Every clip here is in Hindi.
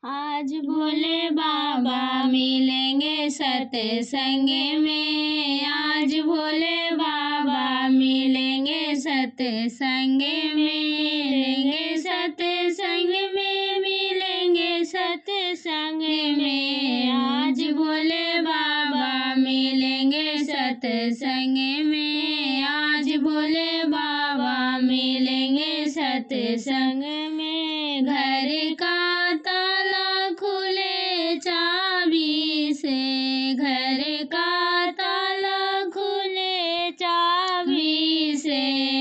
आज भोले बाबा मिलेंगे सत्संग में, आज भोले बाबा मिलेंगे सत्संग में, मिलेंगे सत्संग में, मिलेंगे सत्संग में, आज भोले बाबा मिलेंगे सत्संग में, आज भोले बाबा मिलेंगे सत्संग में। घर का ताला खुले चाबी से, घर का ताला खुले चाबी से,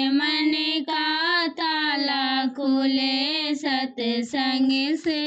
मन का ताला खुले सत्संग से,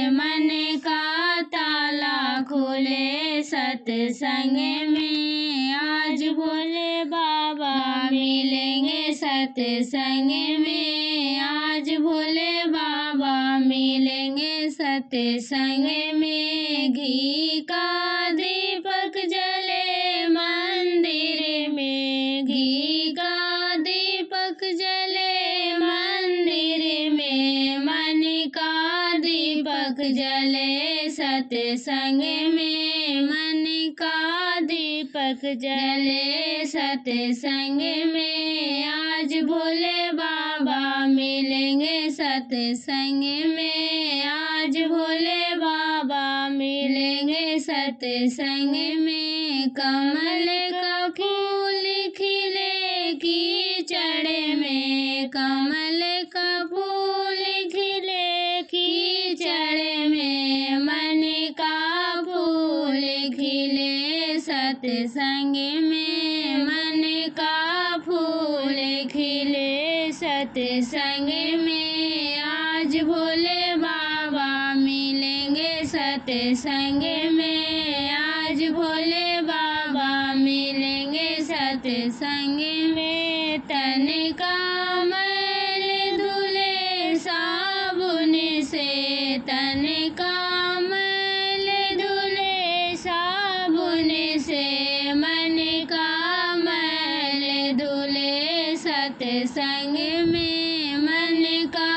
मन का ताला खुले सत्संग में, आज भोले बाबा मिलेंगे सत्संग में, आज भोले बाबा मिलेंगे सत्संग में। घी का दीपक जले मंदिर में, घी का दीपक जले मंदिर में, मन का दीपक जले सत्संग में, मन का दीपक जले सत्संग में, आज भोले बाबा मिलेंगे सत्संग में, आज भोले बाबा मिलेंगे सत्संग में। कमल का फूल खिले कीचड़ में, कमल का फूल खिले कीचड़ में, मन का फूल खिले सत्संग में, मन का फूल खिले सत्संग में, आज भोले बाबा मिलेंगे सत्संग में, आज भोले बाबा मिलेंगे सत्संग में। तन का मैल धुले साबुन से, तन का मैल धुले साबुन से, मन का मैल धुले सत्संग में, मन का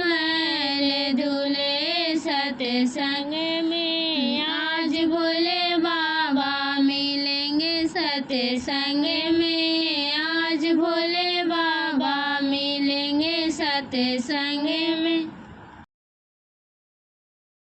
मैल धुले सत्संग में, आज भोले बाबा मिलेंगे सत्संग